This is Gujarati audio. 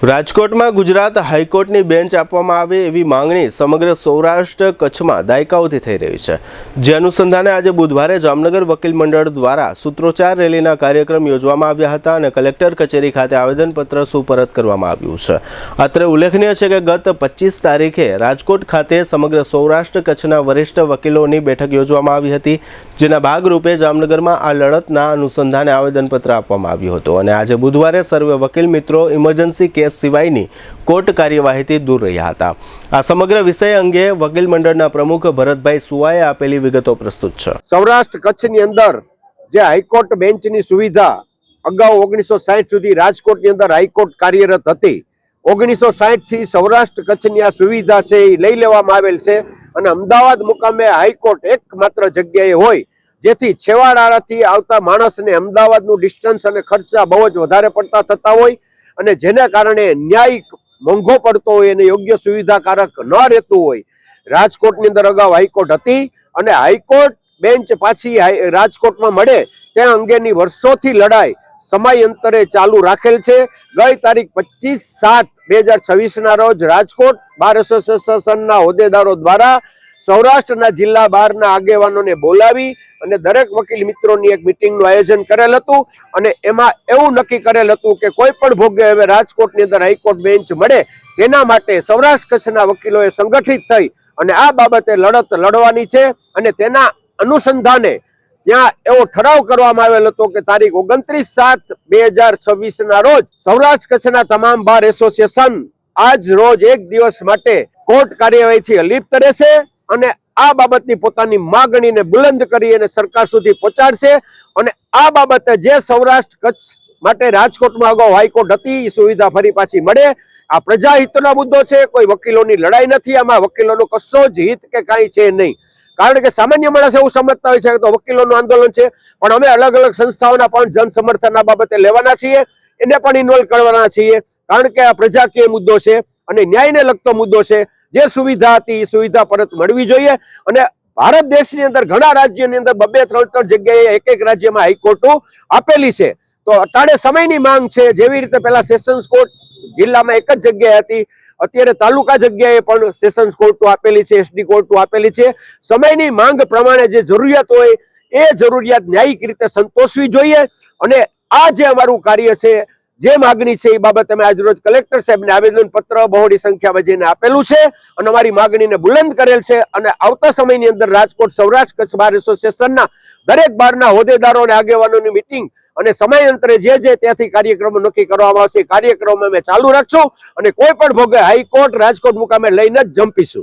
રાજકોટમાં ગુજરાત હાઈકોર્ટની બેન્ચ આપવામાં આવે એવી માંગણી સમગ્ર સૌરાષ્ટ્ર કચ્છમાં દાયકાઓથી થઈ રહી છે। જે અનુસંધાને આજે બુધવારે જામનગર વકીલ મંડળ દ્વારા સૂત્રોચ્ચાર રેલીના કાર્યક્રમ યોજવામાં આવ્યા હતા અને કલેક્ટર કચેરી ખાતે આવેદનપત્ર સુપરત કરવામાં આવ્યું છે। અત્રે ઉલ્લેખનીય છે કે ગત 25 તારીખે રાજકોટ ખાતે સમગ્ર સૌરાષ્ટ્ર કચ્છના વરિષ્ઠ વકીલોની બેઠક યોજવામાં આવી હતી, જેના ભાગરૂપે જામનગરમાં આ લડતના અનુસંધાને આવેદનપત્ર આપવામાં આવ્યું હતું અને આજે બુધવારે સર્વે વકીલ મિત્રો ઇમરજન્સી કેસ સિવાયની કોર્ટ કાર્યવાહીથી દૂર રહ્યા હતા। આ સમગ્ર વિષય અંગે વકીલ મંડળના પ્રમુખ ભરતભાઈ સુવાએ આપેલી વિગતો પ્રસ્તુત છે। સૌરાષ્ટ્ર કચ્છની અંદર જે હાઈકોર્ટ બેન્ચની સુવિધા અગાઉ 1960 સુધી રાજકોટની અંદર હાઈકોર્ટ કાર્યરત હતી। 1960 થી સૌરાષ્ટ્ર કચ્છની આ સુવિધા છે એ લઈ લેવામાં આવેલ છે અને અમદાવાદ મુકામે હાઈકોર્ટ એકમાત્ર જગ્યાએ હોય, જેથી છેવાડાથી આવતા માણસને અમદાવાદનું ડિસ્ટન્સ અને ખર્ચા બહુ જ વધારે પડતા થતા હોય અને જેને કારણે ન્યાય મોંઘો પડતો હોય અને યોગ્ય સુવિધાકારક ન રહેતું હોય। રાજકોટની અંદર અગાઉ હાઈકોર્ટ હતી અને હાઈકોર્ટ બેન્ચ પાછી રાજકોટમાં મળે તે અંગેની વર્ષોથી લડાઈ સમયાંતરે ચાલુ રાખેલ છે। ગઈ તારીખ 25/7/2026 ના રોજ રાજકોટ બાર એસોસિએશનના હોદ્દેદારો દ્વારા સૌરાષ્ટ્રના જિલ્લા બારના આગેવાનોને બોલાવી અને દરેક વકીલ મિત્રોની એક મિટિંગનું આયોજન કરેલ હતું અને એમાં એવું નક્કી કરેલ હતું કે કોઈ પણ ભોગે હવે રાજકોટની અંદર હાઈકોર્ટ બેન્ચ મળે તેના માટે સૌરાષ્ટ્ર કચ્છના વકીલોએ સંગઠિત થઈ અને આ બાબતે લડત લડવાની છે અને તેના અનુસંધાને ત્યાં એવો ઠરાવ કરવામાં આવેલ હતો કે તારીખ 29/7/2026 ના રોજ સૌરાષ્ટ્ર કચ્છના તમામ બાર એસોસિએશન આજ રોજ એક દિવસ માટે કોર્ટ કાર્યવાહીથી અલિપ્ત રહેશે અને આ બાબતની પોતાની માગણીને બુલંદ કરી અને સરકાર સુધી પહોંચાડશે અને આ બાબતે જે સૌરાષ્ટ્ર કચ્છ માટે રાજકોટમાં અગાઉ હાઈકોર્ટ હતી એ સુવિધા ફરી પાછી મળે। આ પ્રજાહિતનો મુદ્દો છે, કોઈ વકીલોની લડાઈ નથી। આમાં વકીલોનો કશો જ હિત કે કાંઈ છે નહીં, કારણ કે સામાન્ય માણસ એવું સમજતા હોય છે કે તો વકીલોનું આંદોલન છે, પણ અમે અલગ અલગ સંસ્થાઓના પણ જન સમર્થનના બાબતે લેવાના છીએ, એને પણ ઇન્વોલ્વ કરવાના છીએ, કારણ કે આ પ્રજાકીય મુદ્દો છે અને ન્યાયને લગતો મુદ્દો છે। જે સુવિધા હતી એ સુવિધા પરત મળવી જોઈએ અને ભારત દેશની અંદર ઘણા રાજ્યોની અંદર 2-3 જગ્યાએ એક રાજ્યમાં હાઈકોર્ટો આપેલી છે। તો અટાણે સમયની માંગ છે, જેવી રીતે પહેલા સેશન્સ કોર્ટ જિલ્લામાં એક જ જગ્યાએ હતી, અત્યારે તાલુકા જગ્યાએ પણ સેશન્સ કોર્ટો આપેલી છે, એસડી કોર્ટો આપેલી છે। સમયની માંગ પ્રમાણે જે જરૂરિયાત હોય એ જરૂરિયાત ન્યાયિક રીતે સંતોષવી જોઈએ અને આ જે અમારું કાર્ય છે, જે માગણી છે એ બાબતે અમે આજરોજ કલેક્ટર સાહેબને આવેદનપત્ર બહોળી સંખ્યામાં જઈને આપેલું છે અને અમારી માગણીને બુલંદ કરેલ છે અને આવતા સમયની અંદર રાજકોટ સૌરાષ્ટ્ર કચ્છ બાર એસોસિએશનના દરેક બારના હોદ્દેદારો અને આગેવાનોની મિટિંગ અને સમયાંતરે જે ત્યાંથી કાર્યક્રમો નક્કી કરવામાં આવશે, કાર્યક્રમો અમે ચાલુ રાખશું અને કોઈ પણ ભોગે હાઈકોર્ટ રાજકોટ મુકામે લઈને જ જંપીશું।